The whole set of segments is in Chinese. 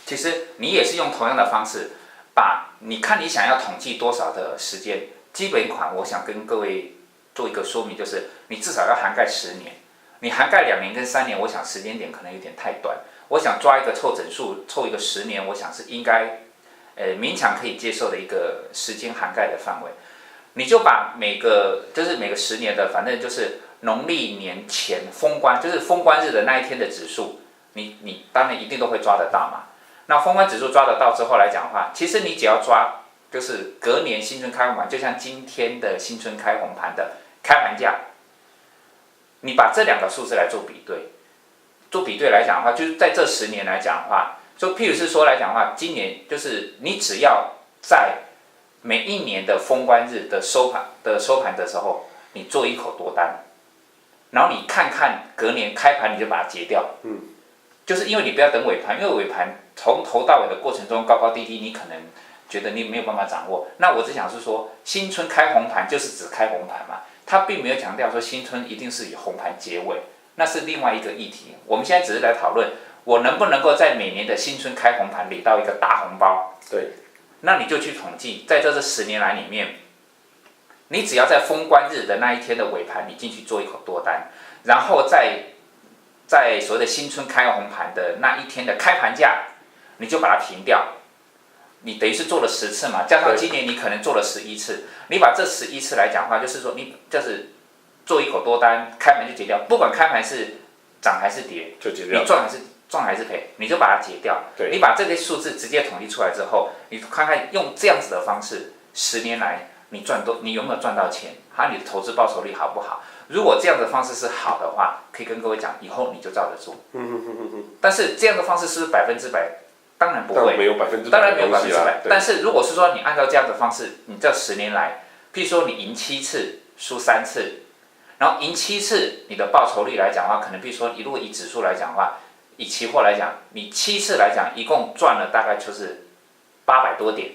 其实你也是用同样的方式，把你看你想要统计多少的时间，基本款，我想跟各位做一个说明，就是你至少要涵盖10年，你涵盖2年跟3年，我想时间点可能有点太短，我想抓一个凑整数，凑一个10年，我想是应该，勉强可以接受的一个时间涵盖的范围。你就把每个10年的，反正就是农历年前封关，就是封关日的那一天的指数，你当然一定都会抓得到嘛。那封关指数抓得到之后来讲的话，其实你只要抓就是隔年新春开红盘，就像今天的新春开红盘的开盘价，你把这2个数字来做比对，来讲的话，就是在这10年来讲的话，就譬如是说来讲的话，今年就是你只要在每一年的封关日的收盘的时候，你做一口多单，然后你看看隔年开盘你就把它结掉，就是因为你不要等尾盘，因为尾盘从头到尾的过程中高高低低，你可能觉得你没有办法掌握。那我只想是说，新春开红盘就是指开红盘嘛，它并没有强调说新春一定是以红盘结尾，那是另外一个议题。我们现在只是来讨论，我能不能够在每年的新春开红盘领到一个大红包？对，那你就去统计，在这10年来里面，你只要在封关日的那一天的尾盘，你进去做一口多单，然后在所谓的新春开红盘的那一天的开盘价，你就把它平掉。你等于是做了10次嘛，加上今年你可能做了11次，你把这11次来讲的话，就是说你就是做一口多单，开盘就结掉，不管开盘是涨还是跌，就结掉，你赚还是赔，你就把它结掉。你把这些数字直接统计出来之后，你看看用这样子的方式，10年来你有没有赚到钱，还有你的投资报酬率好不好？如果这样的方式是好的话，可以跟各位讲，以后你就照着做。但是这样的方式是不是100%？当然不会，当然没有100%，当然没有100%。但是如果是说你按照这样的方式，你这10年来，譬如说你赢7次，输3次，然后赢7次，你的报酬率来讲的话，可能譬如说如果以指数来讲的话，以期货来讲，你7次来讲，一共赚了大概就是800多点。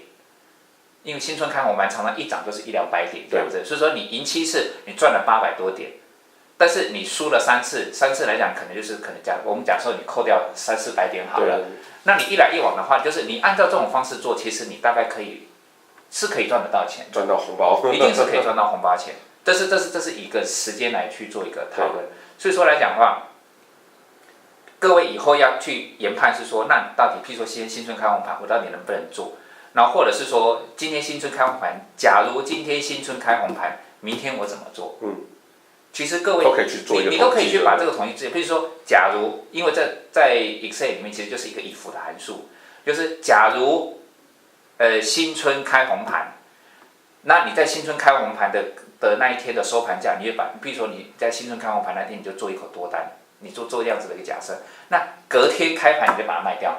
因为新春开红盘常常一涨就是100-200点，对不对？所以说你赢7次，你赚了800多点，但是你输了3次来讲，可能我们假设你扣掉300-400点好了，那你一来一往的话，就是你按照这种方式做，其实你大概可以赚得到钱，赚到红包，一定是可以赚到红包钱。这是一个时间来去做一个讨论。所以说来讲的话，各位以后要去研判是说，那到底譬如说新春开红盘，我到底能不能做？然后或者是说，今天新春开红盘，假如今天新春开红盘，明天我怎么做？其实各位都可以去做一个你都可以去把这个统计资料，比如说，假如因为在 Excel 里面其实就是一个if的函数，就是假如新春开红盘，那你在新春开红盘的那一天的收盘价，你就比如说你在新春开红盘那天你就做一口多单，你做这样子的一个假设，那隔天开盘你就把它卖掉。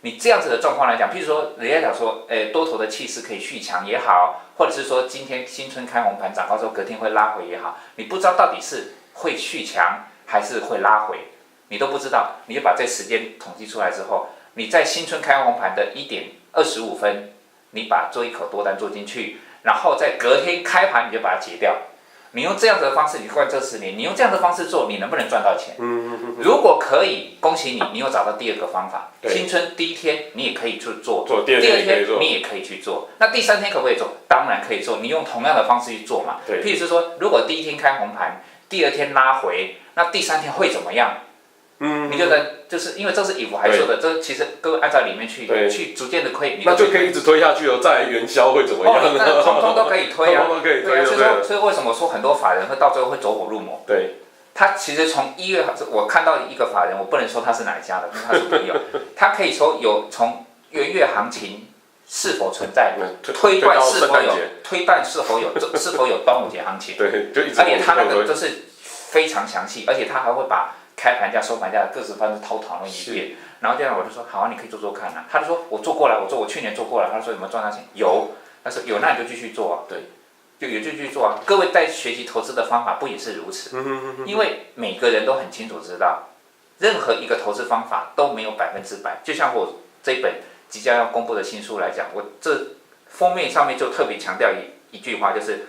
你这样子的状况来讲，譬如说人家讲说，多头的气势可以续强也好，或者是说今天新春开红盘涨高之后隔天会拉回也好，你不知道到底是会续强还是会拉回，你都不知道，你就把这时间统计出来之后，你在新春开红盘的1点25分，你把做一口多单做进去，然后在隔天开盘你就把它结掉。你用这样的方式，你看这10年，你用这样的方式做，你能不能赚到钱？如果可以，恭喜你，你有找到第2个方法。新春第1天你也可以去做，第2天你也可以去做。那第3天可不可以做？当然可以做，你用同样的方式去做嘛。譬如是说，如果第1天开红盘，第2天拉回，那第3天会怎么样？你就是因为这是if函数的，这其实各位按照里面去逐渐的推，那就可以一直推下去了。再来元宵会怎么样？那通通都可以推啊，通通可以推。所以为什么说很多法人会到最后会走火入魔？对，他其实从1月，我看到一个法人，我不能说他是哪一家的，因为他是朋友，他可以说有从元月行情是否存在，推断是否有端午节行情，对，就一直。而且他那个就是非常详细，而且他还会把开盘价、收盘价的各式方式讨论一遍，然后这样我就说好啊，你可以做看啊。他就说我做过了，我去年做过了。他说有没有赚到钱？有。他说有，那你就继续做啊。对，就继续做啊。各位在学习投资的方法不也是如此？因为每个人都很清楚知道，任何一个投资方法都没有100%。就像我这一本即将要公布的新书来讲，我这封面上面就特别强调一句话，就是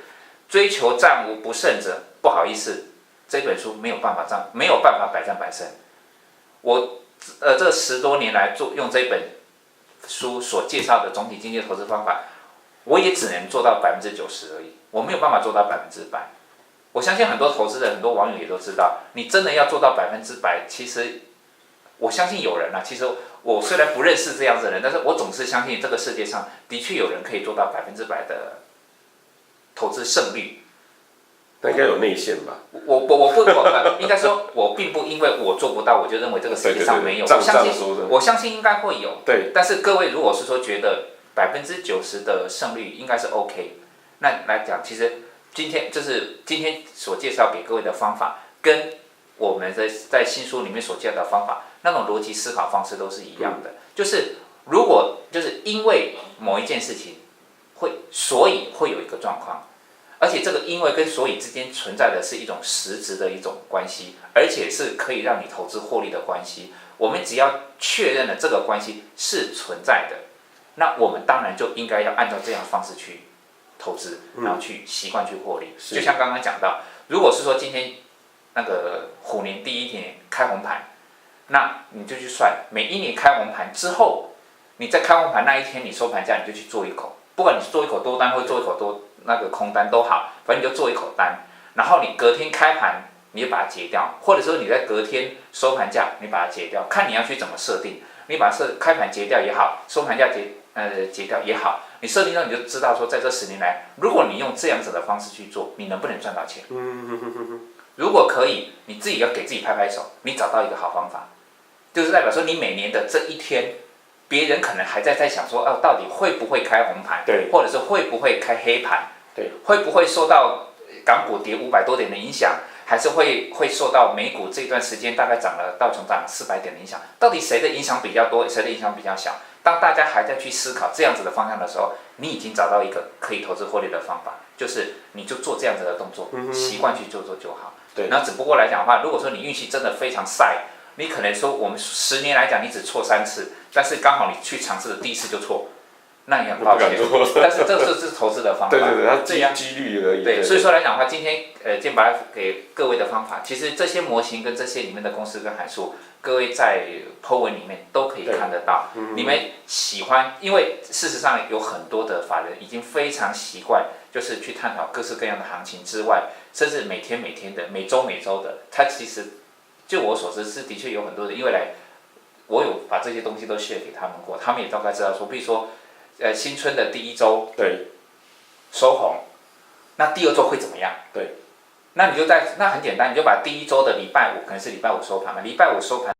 追求战无不胜者，不好意思。这本书没有办法100%胜。我这10多年来用这本书所介绍的总体经济投资方法，我也只能做到90%而已，我没有办法做到100%。我相信很多投资人、很多网友也都知道，你真的要做到100%，其实我相信有人啊。其实我虽然不认识这样子的人，但是我总是相信这个世界上的确有人可以做到100%的投资胜率。那应该有内线吧？我应该说，我并不因为我做不到，我就认为这个世界上没有。我相信应该会有。对。但是各位如果是说觉得90%的胜率应该是 OK， 那来讲，其实今天所介绍给各位的方法，跟我们在新书里面所介绍的方法，那种逻辑思考方式都是一样的。就是如果就是因为某一件事情所以会有一个状况。而且这个因为跟所以之间存在的是一种实质的一种关系，而且是可以让你投资获利的关系。我们只要确认了这个关系是存在的，那我们当然就应该要按照这样的方式去投资，然后去习惯去获利。就像刚刚讲到，如果是说今天那个虎年第一天开红盘，那你就去算每一年开红盘之后，你在开红盘那一天你收盘价你就去做一口，不管你做一口多单或做一口多那个空单都好，反正你就做一口单，然后你隔天开盘你就把它结掉，或者说你在隔天收盘价你把它结掉，看你要去怎么设定。你把开盘结掉也好，收盘价结掉也好，你设定到你就知道说，在这10年来，如果你用这样子的方式去做，你能不能赚到钱？如果可以，你自己要给自己拍拍手，你找到一个好方法，就是代表说你每年的这一天。别人可能还在想说，到底会不会开红盘，对，或者是会不会开黑盘，对，会不会受到港股跌500多点的影响，还是会受到美股这段时间大概道琼涨了400点的影响？到底谁的影响比较多，谁的影响比较小？当大家还在去思考这样子的方向的时候，你已经找到一个可以投资获利的方法，就是你就做这样子的动作，习惯去做就好。对，然后只不过来讲的话，如果说你运气真的非常晒。你可能说我们10年来讲，你只错3次，但是刚好你去尝试的第一次就错，那你很抱歉。但是这是投资的方法，对，它几率而已。对，所以说来讲的话，今天建白给各位的方法，其实这些模型跟这些里面的公式跟函数，各位在 po 文里面都可以看得到。你们喜欢，因为事实上有很多的法人已经非常习惯，就是去探讨各式各样的行情之外，甚至每天的、每周的，它其实。就我所知是的确有很多人，因为我有把这些东西都 share 给他们过，他们也大概知道说，比如说，新春的第1周对收红，那第2周会怎么样？对，那很简单，你就把第1周的礼拜5，可能是礼拜5收盘嘛，礼拜5收盘